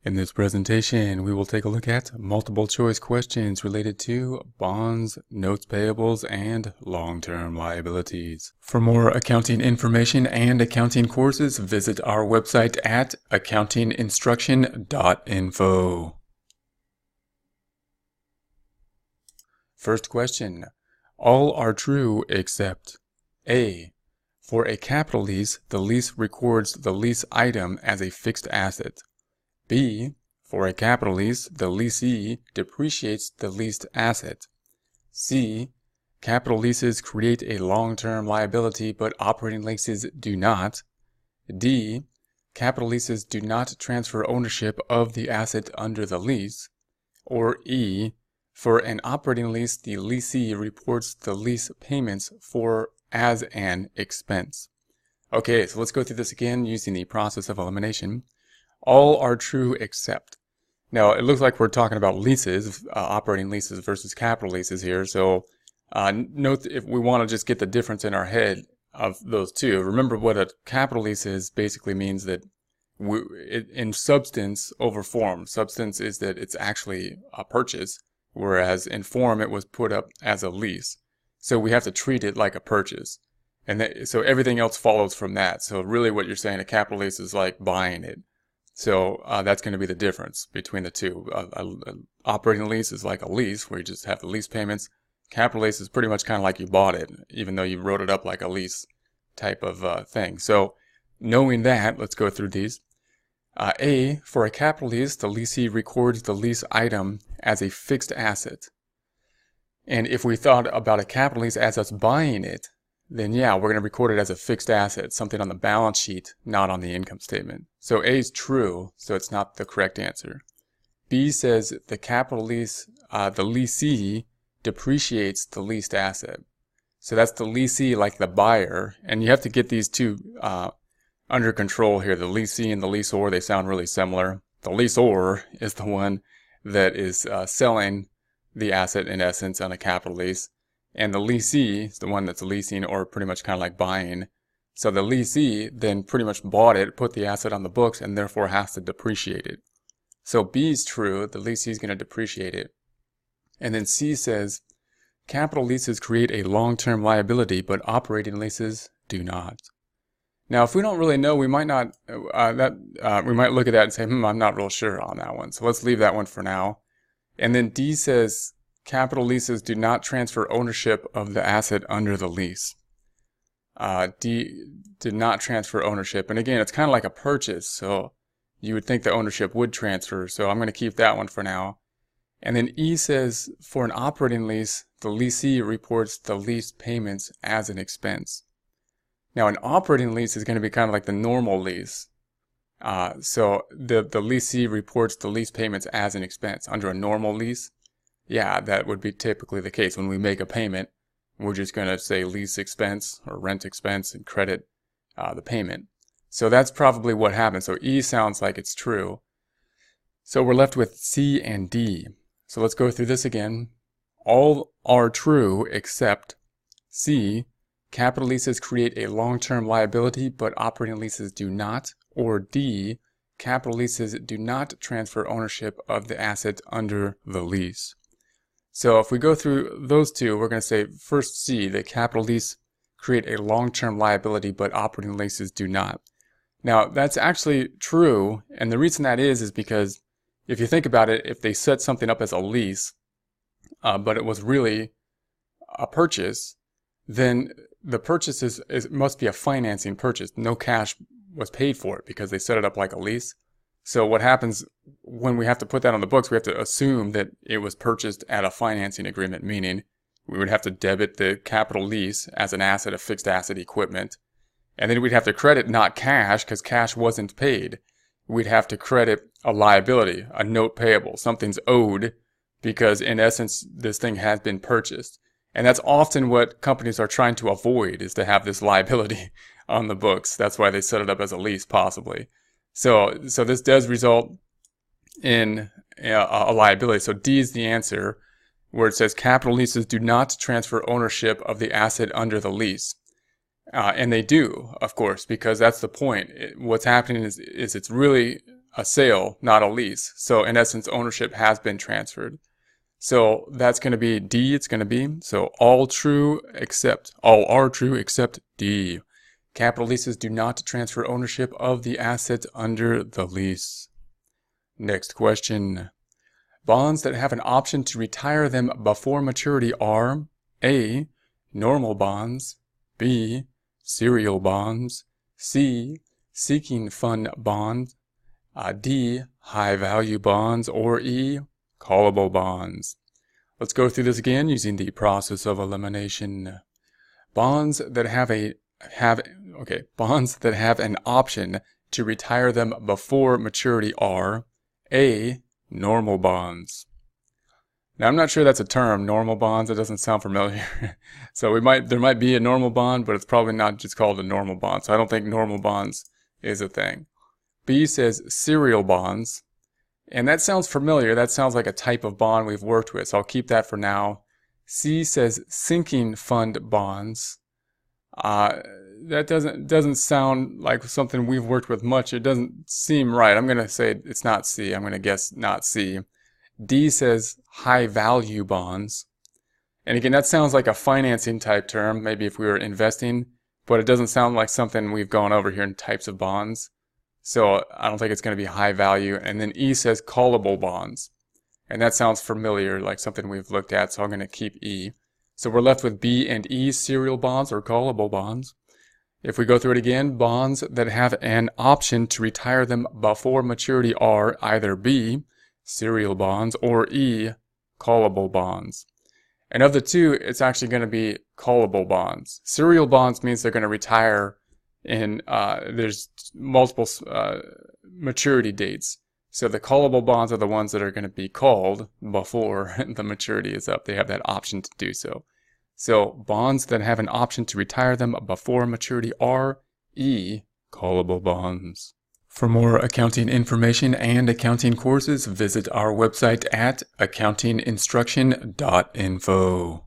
In this presentation, we will take a look at multiple choice questions related to bonds, notes payables, and long-term liabilities. For more accounting information and accounting courses, visit our website at accountinginstruction.info. First question. All are true except A. For a capital lease, the lease records the lease item as a fixed asset. B. For a capital lease, the leasee depreciates the leased asset. C. Capital leases create a long-term liability, but operating leases do not. D. Capital leases do not transfer ownership of the asset under the lease. Or E. For an operating lease, the leasee reports the lease payments as an expense. Okay, so let's go through this again using the process of elimination. All are true except. Now, it looks like we're talking about leases, operating leases versus capital leases here. So note if we want to just get the difference in our head of those two. Remember what a capital lease is basically means that in substance over form. Substance is that it's actually a purchase, whereas in form it was put up as a lease. So we have to treat it like a purchase. And so everything else follows from that. So really what you're saying, a capital lease is like buying it. So that's going to be the difference between the two. An operating lease is like a lease where you just have the lease payments. Capital lease is pretty much kind of like you bought it, even though you wrote it up like a lease type of thing. So knowing that, let's go through these. A, for a capital lease, the leasee records the lease item as a fixed asset. And if we thought about a capital lease as us buying it, then yeah, we're going to record it as a fixed asset, something on the balance sheet, not on the income statement. So A is true, so it's not the correct answer. B says the capital lease, the leasee depreciates the leased asset. So that's the leasee like the buyer, and you have to get these two under control here. The leasee and the leaseor, they sound really similar. The leaseor is the one that is selling the asset in essence on a capital lease. And the leasee is the one that's leasing or pretty much kind of like buying. So the leasee then pretty much bought it, put the asset on the books, and therefore has to depreciate it. So B is true, the leasee is going to depreciate it. And then C says, capital leases create a long-term liability, but operating leases do not. Now, if we don't really know, we might not, we might look at that and say, I'm not real sure on that one. So let's leave that one for now. And then D says, capital leases do not transfer ownership of the asset under the lease. D did not transfer ownership. And again, it's kind of like a purchase, so you would think the ownership would transfer. So I'm going to keep that one for now. And then E says, for an operating lease, the leasee reports the lease payments as an expense. Now, an operating lease is going to be kind of like the normal lease. So the leasee reports the lease payments as an expense. Under a normal lease, yeah, that would be typically the case. When we make a payment, we're just going to say lease expense or rent expense and credit the payment. So that's probably what happens. So E sounds like it's true. So we're left with C and D. So let's go through this again. All are true except C, capital leases create a long-term liability, but operating leases do not. Or D, capital leases do not transfer ownership of the asset under the lease. So if we go through those two, we're going to say first C, that capital lease create a long-term liability, but operating leases do not. Now that's actually true, and the reason that is because if you think about it, if they set something up as a lease, but it was really a purchase, then the purchase must be a financing purchase. No cash was paid for it because they set it up like a lease. So what happens when we have to put that on the books, we have to assume that it was purchased at a financing agreement, meaning we would have to debit the capital lease as an asset, a fixed asset equipment. And then we'd have to credit not cash because cash wasn't paid. We'd have to credit a liability, a note payable. Something's owed because in essence, this thing has been purchased. And that's often what companies are trying to avoid, is to have this liability on the books. That's why they set it up as a lease, possibly. So this does result in a liability. So D is the answer, where it says capital leases do not transfer ownership of the asset under the lease. And they do, of course, because that's the point. What's happening is it's really a sale, not a lease. So in essence, ownership has been transferred. So that's going to be D. It's going to be, so all are true except D. Capital leases do not transfer ownership of the assets under the lease. Next question. Bonds that have an option to retire them before maturity are A. Normal bonds, B. Serial bonds, C. Seeking fund bonds, D. High value bonds, or E. Callable bonds. Let's go through this again using the process of elimination. Bonds that have an option to retire them before maturity are A. Normal bonds. Now I'm not sure that's a term, normal bonds. It doesn't sound familiar. So there might be a normal bond, but it's probably not just called a normal bond. So I don't think normal bonds is a thing. B says serial bonds. And that sounds familiar. That sounds like a type of bond we've worked with. So I'll keep that for now. C says sinking fund bonds. That doesn't sound like something we've worked with much. It doesn't seem right. I'm going to say it's not C. I'm going to guess not C. D says high value bonds. And again, that sounds like a financing type term, maybe if we were investing, but it doesn't sound like something we've gone over here in types of bonds. So I don't think it's going to be high value. And then E says callable bonds. And that sounds familiar, like something we've looked at, so I'm going to keep E. So we're left with B and E, serial bonds or callable bonds. If we go through it again, bonds that have an option to retire them before maturity are either B, serial bonds, or E, callable bonds. And of the two, it's actually going to be callable bonds. Serial bonds means they're going to retire in, there's multiple maturity dates. So the callable bonds are the ones that are going to be called before the maturity is up. They have that option to do so. So bonds that have an option to retire them before maturity are E, callable bonds. For more accounting information and accounting courses, visit our website at accountinginstruction.info.